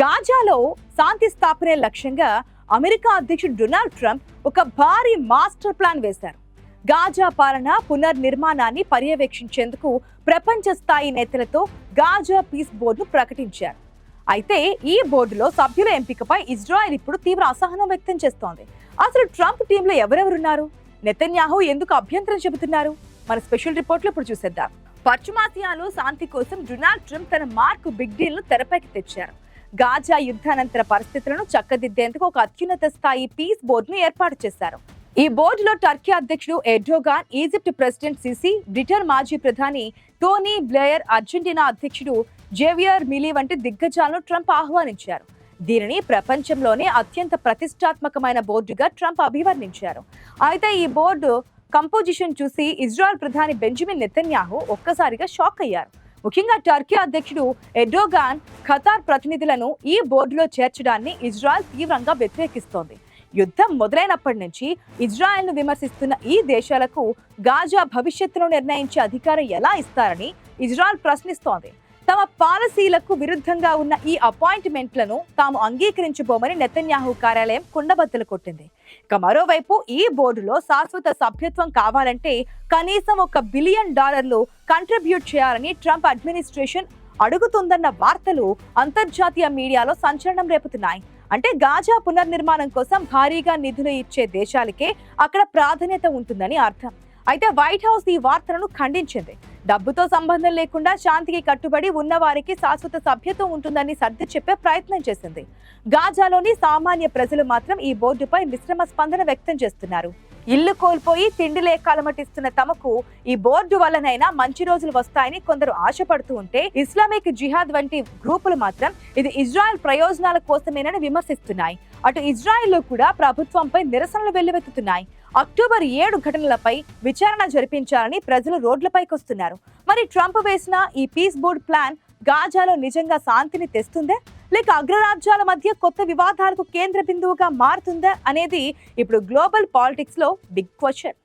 గాజాలో శాంతి స్థాపనే లక్ష్యంగా అమెరికా అధ్యక్షుడు Donald Trump ఒక భారీ మాస్టర్ ప్లాన్ వేశారు. గాజా పాలన పునర్నిర్మాణాన్ని పర్యవేక్షించేందుకు ప్రపంచ స్థాయి నేతలతో గాజా పీస్ బోర్డును ప్రకటించారు. అయితే ఈ బోర్డులో సభ్యుల ఎంపికపై ఇజ్రాయెల్ ఇప్పుడు తీవ్ర అసహనం వ్యక్తం చేస్తోంది. అసలు ట్రంప్ టీంలో ఎవరెవరున్నారు? నెతన్యాహు ఎందుకు అభ్యంతరం చెబుతున్నారు? మన స్పెషల్ రిపోర్ట్లో ఇప్పుడు చూసేద్దాం. పశ్చిమాసియాలో శాంతి కోసం డొనాల్డ్ ట్రంప్ తన మార్క్ బిగ్ డీల్ ను తెరపైకి తెచ్చారు. గాజా యుద్ధానంతర పరిస్థితులను చక్కదిద్దేందుకు ఒక అత్యున్నత స్థాయి పీస్ బోర్డును ఏర్పాటు చేశారు. ఈ బోర్డులో టర్కీ అధ్యక్షుడు Erdogan, Egypt president CC, Britain మాజీ ప్రధాని టోనీ బ్లేయర్, అర్జెంటీనా అధ్యక్షుడు జేవియర్ మిలీ వంటి దిగ్గజాలను ట్రంప్ ఆహ్వానించారు. దీనిని ప్రపంచంలోనే అత్యంత ప్రతిష్టాత్మకమైన బోర్డుగా ట్రంప్ అభివర్ణించారు. అయితే ఈ బోర్డు కంపోజిషన్ చూసి ఇజ్రాయెల్ ప్రధాని బెంజమిన్ నెతన్యాహు ఒక్కసారిగా షాక్ అయ్యారు. ముఖ్యంగా టర్కీ అధ్యక్షుడు ఎర్డోగాన్, ఖతార్ ప్రతినిధులను ఈ బోర్డులో చేర్చడాన్ని ఇజ్రాయెల్ తీవ్రంగా వ్యతిరేకిస్తోంది. యుద్ధం మొదలైనప్పటి నుంచి ఇజ్రాయెల్ను విమర్శిస్తున్న ఈ దేశాలకు గాజా భవిష్యత్తును నిర్ణయించే అధికారం ఎలా ఇస్తారని ఇజ్రాయెల్ ప్రశ్నిస్తోంది. తమ పాలసీలకు విరుద్ధంగా ఉన్న ఈ అపాయింట్మెంట్లను తాము అంగీకరించబోమని నెతన్యాహు కార్యాలయం కుండబద్దలు కొట్టింది. ఇక మరోవైపు ఈ బోర్డులో శాశ్వత సభ్యత్వం కావాలంటే కనీసం $1 బిలియన్ కంట్రిబ్యూట్ చేయాలని ట్రంప్ అడ్మినిస్ట్రేషన్ అడుగుతుందన్న వార్తలు అంతర్జాతీయ మీడియాలో సంచలనం రేపుతున్నాయి. అంటే గాజా పునర్నిర్మాణం కోసం భారీగా నిధులు ఇచ్చే దేశాలకే అక్కడ ప్రాధాన్యత ఉంటుందని అర్థం. అయితే వైట్ హౌస్ ఈ వార్తలను ఖండించింది. డబ్బుతో సంబంధం లేకుండా శాంతికి కట్టుబడి ఉన్న వారికి శాశ్వత సభ్యత్వం ఉంటుందని సర్ది చెప్పే ప్రయత్నం చేసింది. గాజాలోని సామాన్య ప్రజలు మాత్రం ఈ బోర్డుపై మిశ్రమ స్పందన వ్యక్తం చేస్తున్నారు. ఇల్లు కోల్పోయి తిండి లేక అలమటిస్తున్న తమకు ఈ బోర్డు వల్లనైనా మంచి రోజులు వస్తాయని కొందరు ఆశపడుతూ ఉంటే, ఇస్లామిక్ జిహాద్ వంటి గ్రూపులు మాత్రం ఇది ఇజ్రాయెల్ ప్రయోజనాల కోసమేనని విమర్శిస్తున్నాయి. అటు ఇజ్రాయెల్లో కూడా ప్రభుత్వంపై నిరసనలు వెల్లువెత్తుతున్నాయి. అక్టోబర్ 7 ఘటనలపై విచారణ జరిపించాలని ప్రజలు రోడ్లపైకి వస్తున్నారు. మరి ట్రంప్ వేసిన ఈ పీస్ బోర్డ్ ప్లాన్ గాజాలో నిజంగా శాంతిని తెస్తుందా, లేక అగ్రరాజ్యాల మధ్య కొత్త వివాదాలకు కేంద్ర బిందువుగా మారుతుందా అనేది ఇప్పుడు గ్లోబల్ పాలిటిక్స్ లో బిగ్ క్వశ్చన్.